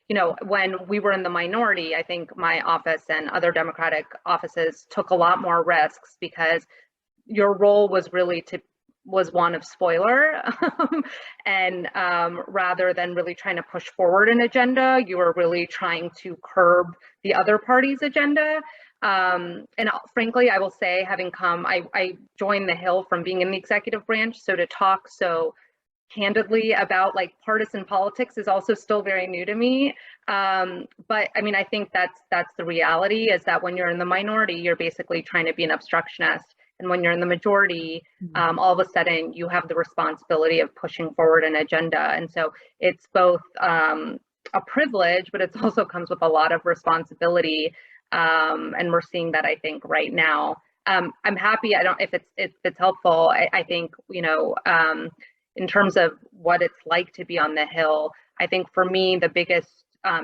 [SPEAKER 2] you know, when we were in the minority, I think my office and other Democratic offices took a lot more risks because your role was one of spoiler, and rather than really trying to push forward an agenda, you were really trying to curb the other party's agenda. And frankly, I will say, I joined the Hill from being in the executive branch, so to talk so candidly about like partisan politics is also still very new to me. But I mean, I think that's the reality, is that when you're in the minority, you're basically trying to be an obstructionist. And when you're in the majority, all of a sudden you have the responsibility of pushing forward an agenda. And so it's both a privilege, but it also comes with a lot of responsibility. And we're seeing that, I think, right now. I'm happy. If it's helpful, I think, you know, in terms of what it's like to be on the Hill, I think for me, the biggest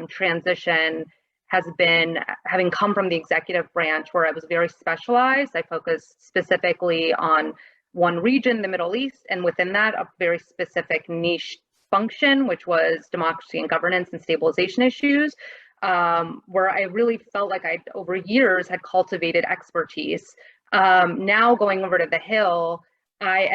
[SPEAKER 2] transition has been having come from the executive branch, where I was very specialized. I focused specifically on one region, the Middle East, and within that, a very specific niche function, which was democracy and governance and stabilization issues, where I really felt like I, over years, had cultivated expertise. Now going over to the Hill, I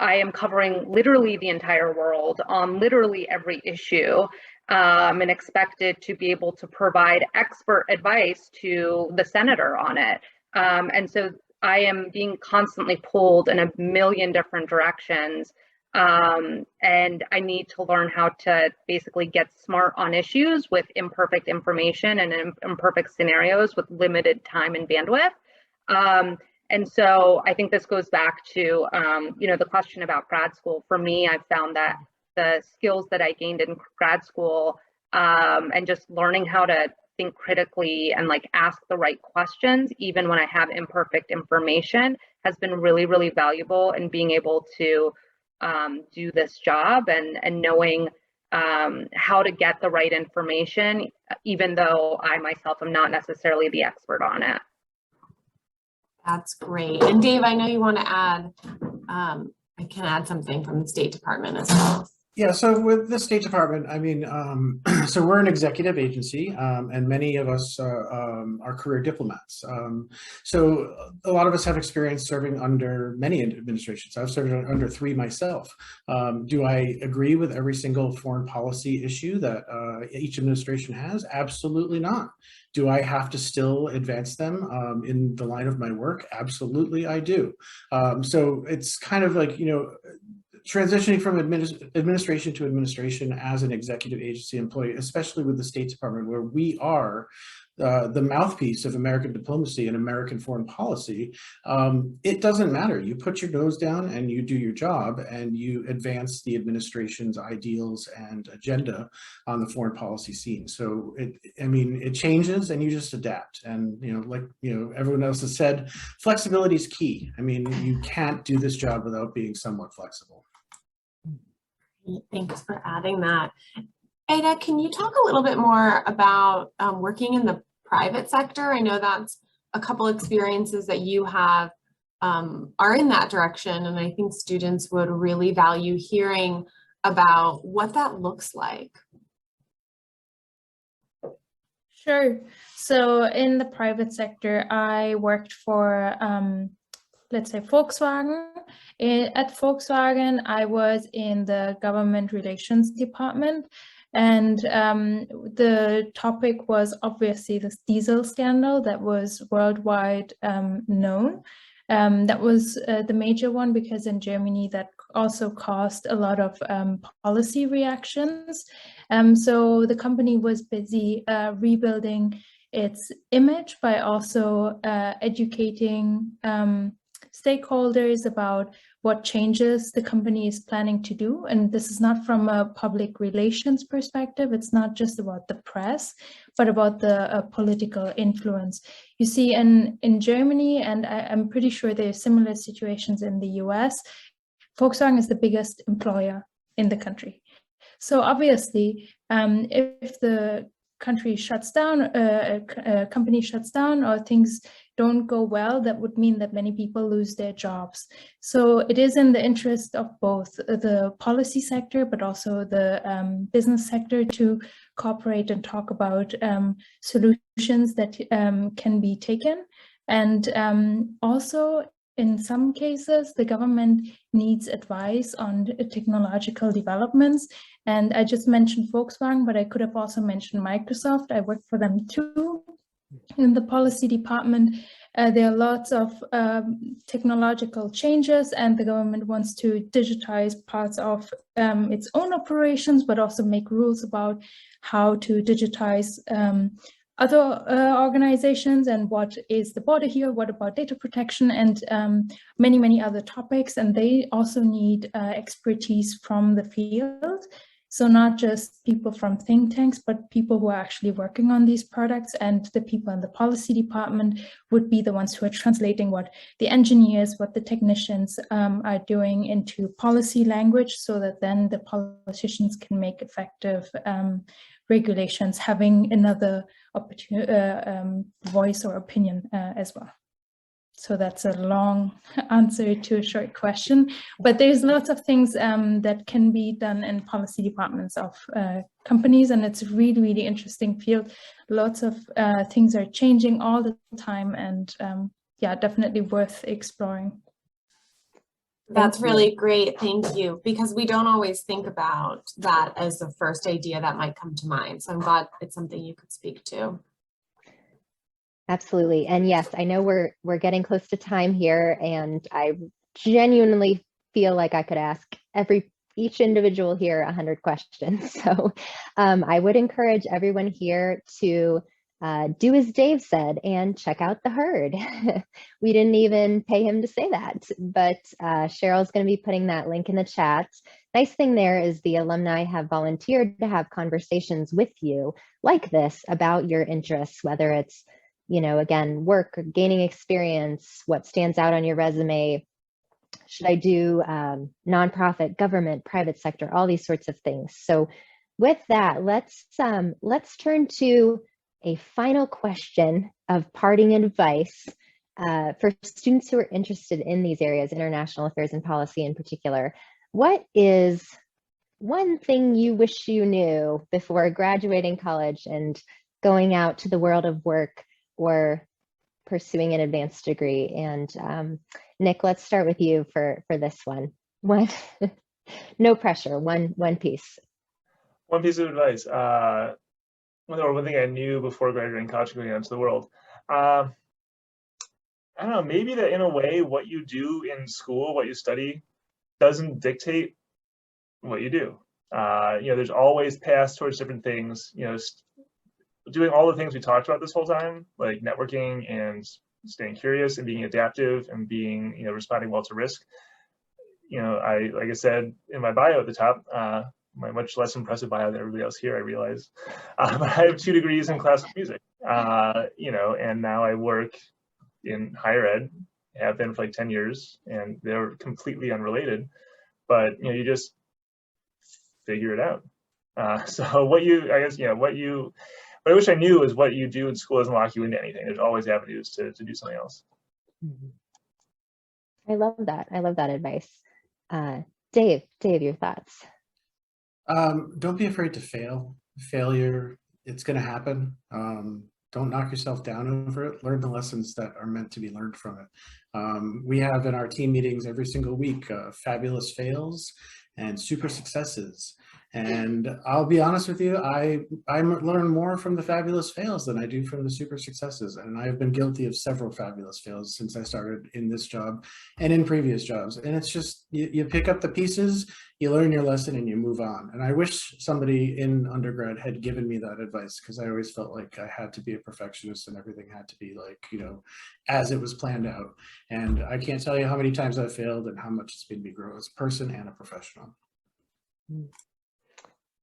[SPEAKER 2] am covering literally the entire world on literally every issue, and expected to be able to provide expert advice to the senator on it. And so I am being constantly pulled in a million different directions. And I need to learn how to basically get smart on issues with imperfect information and imperfect scenarios with limited time and bandwidth. And so I think this goes back to, you know, the question about grad school. For me, I've found that the skills that I gained in grad school, and just learning how to think critically and like ask the right questions, even when I have imperfect information, has been really, really valuable in being able to do this job and knowing how to get the right information, even though I myself am not necessarily the expert on it.
[SPEAKER 7] That's great. And Dave, I know you want to add, I can add something from the State Department as well.
[SPEAKER 4] Yeah, so with the State Department, I mean, so we're an executive agency, and many of us are career diplomats. So a lot of us have experience serving under many administrations. I've served under 3 myself. Do I agree with every single foreign policy issue that each administration has? Absolutely not. Do I have to still advance them in the line of my work? Absolutely, I do. So it's kind of like, you know, transitioning from administration to administration as an executive agency employee, especially with the State Department, where we are the mouthpiece of American diplomacy and American foreign policy, it doesn't matter. You put your nose down and you do your job and you advance the administration's ideals and agenda on the foreign policy scene. So it changes and you just adapt. And, you know, like, you know, everyone else has said, flexibility is key. I mean, you can't do this job without being somewhat flexible.
[SPEAKER 7] Thanks for adding that. Eda, can you talk a little bit more about working in the private sector? I know that's a couple experiences that you have are in that direction. And I think students would really value hearing about what that looks like.
[SPEAKER 3] Sure. So in the private sector, I worked for, let's say, Volkswagen. At Volkswagen, I was in the government relations department. And the topic was obviously this diesel scandal that was worldwide known. That was the major one, because in Germany that also caused a lot of policy reactions. So the company was busy rebuilding its image by also educating stakeholders about what changes the company is planning to do. And this is not from a public relations perspective. It's not just about the press, but about the political influence. You see, in Germany, and I'm pretty sure there are similar situations in the US, Volkswagen is the biggest employer in the country. So obviously, if the country shuts down, a company shuts down, or things don't go well, that would mean that many people lose their jobs. So it is in the interest of both the policy sector, but also the business sector to cooperate and talk about solutions that can be taken. And also, in some cases, the government needs advice on technological developments. And I just mentioned Volkswagen, but I could have also mentioned Microsoft. I worked for them too. In the policy department, there are lots of technological changes, and the government wants to digitize parts of its own operations, but also make rules about how to digitize other organizations, and what is the border here, what about data protection, and many, many other topics. And they also need expertise from the field. So not just people from think tanks, but people who are actually working on these products, and the people in the policy department would be the ones who are translating what the engineers, what the technicians are doing into policy language, so that then the politicians can make effective regulations, having another voice or opinion as well. So that's a long answer to a short question, but there's lots of things that can be done in policy departments of companies, and it's a really, really interesting field. Lots of things are changing all the time, and yeah, definitely worth exploring.
[SPEAKER 7] That's really great, thank you, because we don't always think about that as the first idea that might come to mind. So I'm glad it's something you could speak to.
[SPEAKER 1] Absolutely. And yes, I know we're getting close to time here, and I genuinely feel like I could ask each individual here 100 questions. So I would encourage everyone here to do as Dave said and check out the herd. We didn't even pay him to say that, but Sheryl's going to be putting that link in the chat. Nice thing there is the alumni have volunteered to have conversations with you like this about your interests, whether it's, you know, again, work, gaining experience, what stands out on your resume. Should I do nonprofit, government, private sector, all these sorts of things. So with that, let's turn to a final question of parting advice for students who are interested in these areas, international affairs and policy in particular. What is one thing you wish you knew before graduating college and going out to the world of work or pursuing an advanced degree? And Nick, let's start with you for this one. No pressure, one piece.
[SPEAKER 5] One piece of advice, or one thing I knew before graduating college and going out into the world. I don't know, maybe that in a way, what you do in school, what you study, doesn't dictate what you do. You know, there's always paths towards different things. You know, doing all the things we talked about this whole time, like networking and staying curious and being adaptive and being, you know, responding well to risk. You know, like I said in my bio at the top, my much less impressive bio than everybody else here, I realize. But I have 2 degrees in classical music, you know, and now I work in higher ed, have been for like 10 years, and they're completely unrelated, but, you know, you just figure it out. So what I wish I knew is what you do in school doesn't lock you into anything. There's always avenues to do something else.
[SPEAKER 1] I love that. I love that advice. Dave, your thoughts?
[SPEAKER 4] Don't be afraid to fail. Failure, it's going to happen. Don't knock yourself down over it. Learn the lessons that are meant to be learned from it. We have in our team meetings every single week, fabulous fails and super successes. And I'll be honest with you, I learn more from the fabulous fails than I do from the super successes. And I've been guilty of several fabulous fails since I started in this job and in previous jobs. And it's just, you pick up the pieces, you learn your lesson, and you move on. And I wish somebody in undergrad had given me that advice, because I always felt like I had to be a perfectionist and everything had to be like, you know, as it was planned out. And I can't tell you how many times I've failed and how much it's made me grow as a person and a professional.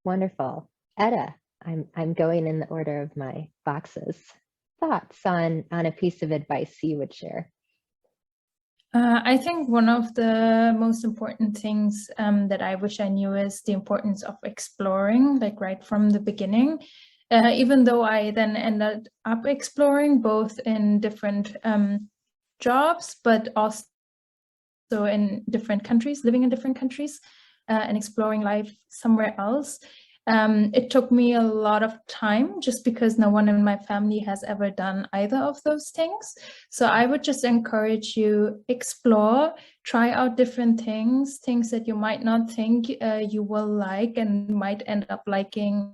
[SPEAKER 1] Wonderful. Eda, I'm going in the order of my boxes. Thoughts on a piece of advice you would share?
[SPEAKER 3] I think one of the most important things that I wish I knew is the importance of exploring, like right from the beginning. Even though I then ended up exploring both in different jobs, but also in different countries, living in different countries, and exploring life somewhere else. It took me a lot of time just because no one in my family has ever done either of those things. So I would just encourage you, explore, try out different things that you might not think you will like and might end up liking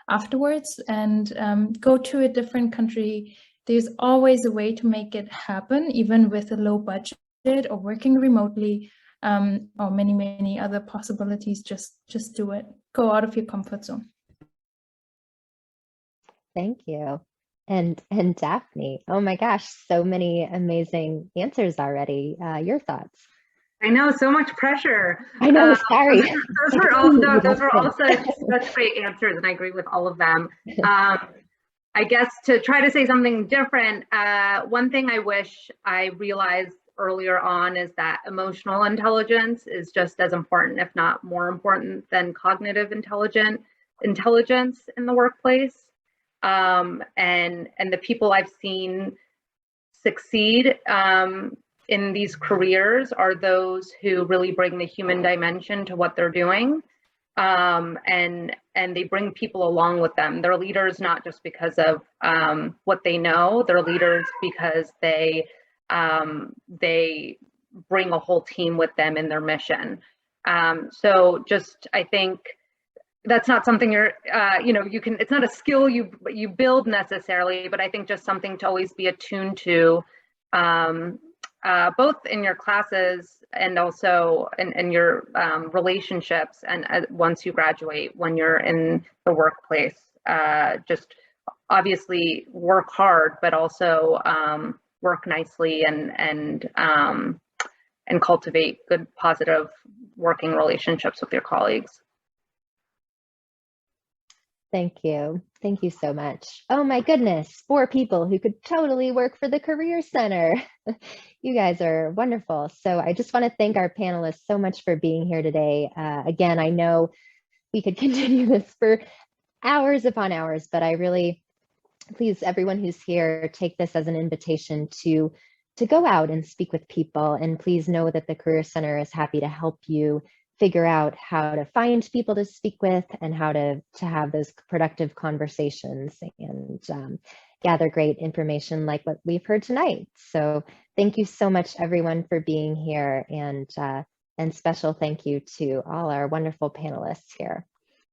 [SPEAKER 3] afterwards, and go to a different country. There's always a way to make it happen, even with a low budget or working remotely. Or many other possibilities. Just do it. Go out of your comfort zone.
[SPEAKER 1] Thank you. And Daphne, oh my gosh, so many amazing answers already. Your thoughts?
[SPEAKER 2] I know, so much pressure.
[SPEAKER 1] I know, sorry.
[SPEAKER 2] Those were all such great answers, and I agree with all of them. I guess to try to say something different, one thing I wish I realized earlier on is that emotional intelligence is just as important, if not more important, than cognitive intelligence in the workplace. And the people I've seen succeed in these careers are those who really bring the human dimension to what they're doing. And they bring people along with them. They're leaders not just because of what they know, they're leaders because they bring a whole team with them in their mission. So just, I think that's not something it's not a skill you build necessarily, but I think just something to always be attuned to, both in your classes and also in your relationships, and once you graduate, when you're in the workplace. Just obviously work hard, but also work nicely and cultivate good, positive working relationships with your colleagues.
[SPEAKER 1] Thank you. Thank you so much. Oh my goodness, 4 people who could totally work for the Career Center. You guys are wonderful. So I just want to thank our panelists so much for being here today. Again, I know we could continue this for hours upon hours, but I really, please, everyone who's here, take this as an invitation to go out and speak with people. And please know that the Career Center is happy to help you figure out how to find people to speak with and how to have those productive conversations and gather great information like what we've heard tonight. So thank you so much, everyone, for being here, and special thank you to all our wonderful panelists here.